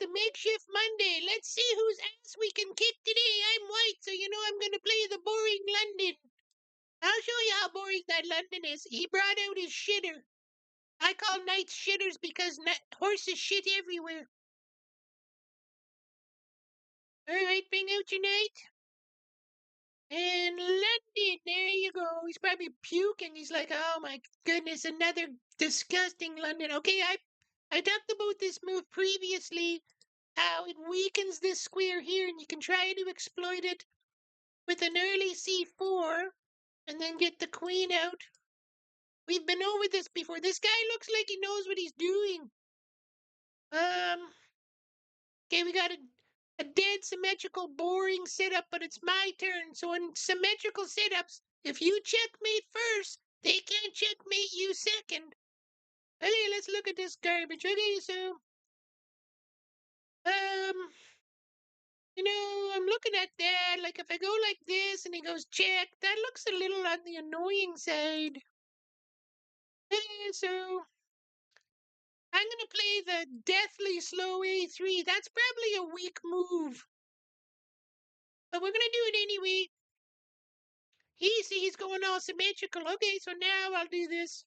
the Makeshift Monday. Let's see whose ass we can kick today. I'm white, so you know I'm gonna play the boring London. I'll show you how boring that London is. He brought out his shitter. I call knights shitters because horses shit everywhere. Alright, bring out your knight. And London, there you go. He's probably puking. He's like, oh my goodness, another disgusting London. Okay, I talked about this move previously. How it weakens this square here, and you can try to exploit it with an early c4, and then get the queen out. We've been over this before. This guy looks like he knows what he's doing. Okay, we got a dead symmetrical boring setup, but it's my turn. So in symmetrical setups, if you checkmate first, they can't checkmate you second. Okay, let's look at this garbage. Okay, so I'm looking at that. Like, if I go like this and he goes check, that looks a little on the annoying side. So I'm going to play the deathly slow a3. That's probably a weak move, but we're going to do it anyway. He's going all symmetrical. Okay, so now I'll do this.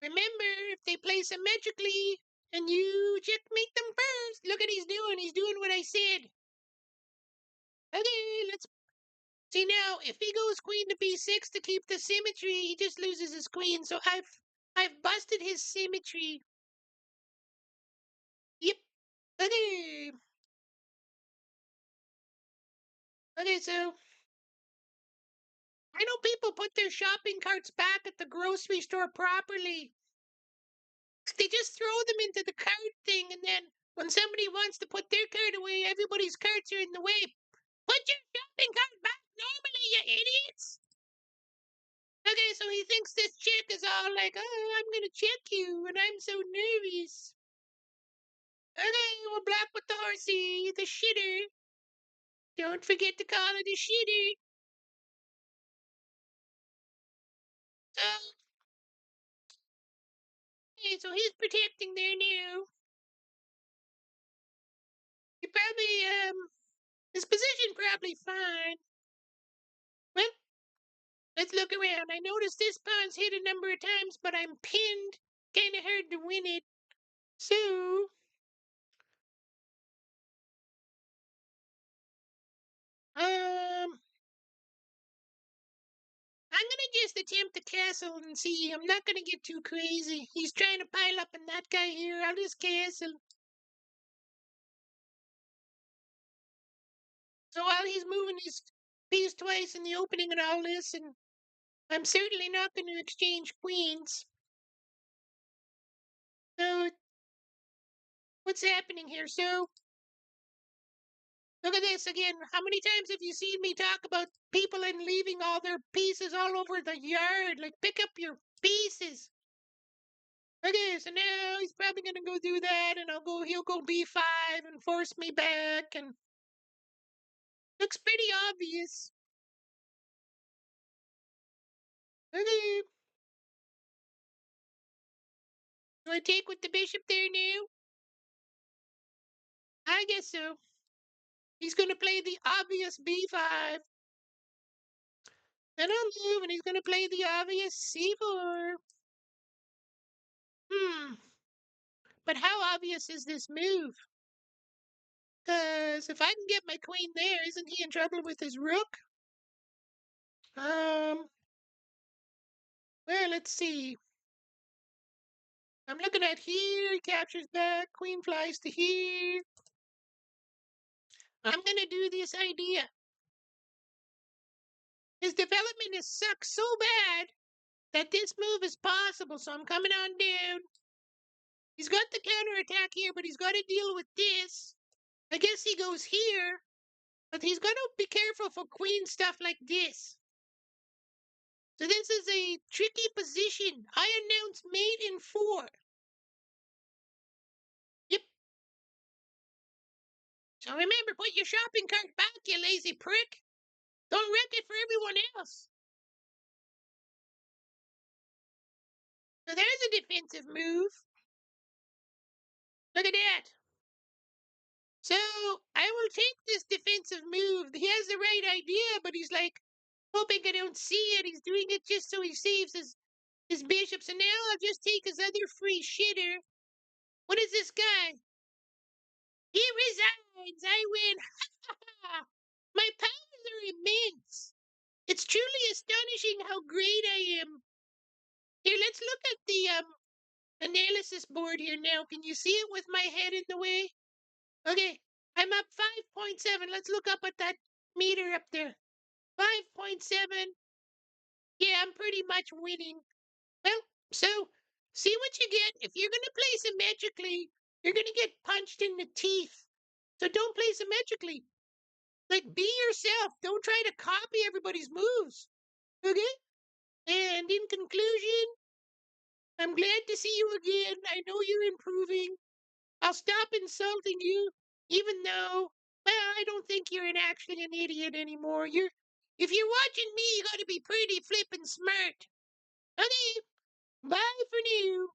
Remember, if they play symmetrically and you checkmate them first, look at he's doing. He's doing what I said. Okay, let's see now. If he goes queen to b6 to keep the symmetry, he just loses his queen. So I've busted his symmetry. Yep. Okay. Okay, so I know people put their shopping carts back at the grocery store properly. They just throw them into the cart thing, and then when somebody wants to put their cart away, everybody's carts are in the way. Put your shopping cart back normally, you idiots! Okay, so he thinks this chick is all like, oh, I'm gonna check you, and I'm so nervous. Okay, we'll block with the horsey, the shitter. Don't forget to call it a shitter. So, okay, so he's protecting there now. He probably, his position probably fine. Well, let's look around. I noticed this pawn's hit a number of times, but I'm pinned. Kinda hard to win it. So, I'm gonna just attempt the castle and see. I'm not gonna get too crazy. He's trying to pile up on that guy here. I'll just castle. So while he's moving his piece twice in the opening and all this, and I'm certainly not going to exchange queens. So what's happening here? So look at this again. How many times have you seen me talk about people and leaving all their pieces all over the yard? Like, pick up your pieces. Okay, so now he's probably gonna go do that, and he'll go b5 and force me back, and looks pretty obvious. Okay. Do I take with the bishop there now? I guess so. He's gonna play the obvious b5. Then I'll move, and he's gonna play the obvious c4. But how obvious is this move? Because if I can get my queen there, isn't he in trouble with his rook? Well, let's see. I'm looking at here, he captures back, queen flies to here. I'm gonna do this idea. His development has sucked so bad that this move is possible, so I'm coming on down. He's got the counterattack here, but he's got to deal with this. I guess he goes here, but he's got to be careful for queen stuff like this. So this is a tricky position. I announce mate in 4. Yep. So remember, put your shopping cart back, you lazy prick. Don't wreck it for everyone else. So there's a defensive move. Look at that. So I will take this defensive move. He has the right idea, but he's like hoping I don't see it. He's doing it just so he saves his bishop. So now I'll just take his other free shitter. What is this guy? He resigns. I win. My powers are immense. It's truly astonishing how great I am. Here, let's look at the analysis board here now. Can you see it with my head in the way? Okay, I'm up 5.7. Let's look up at that meter up there. 5.7. Yeah, I'm pretty much winning. Well, so see what you get. If you're going to play symmetrically, you're going to get punched in the teeth. So don't play symmetrically. Like, be yourself. Don't try to copy everybody's moves. Okay? And in conclusion, I'm glad to see you again. I know you're improving. I'll stop insulting you, even though, well, I don't think you're actually an idiot anymore. If you're watching me, you gotta be pretty flippin' smart. Okay, bye for now.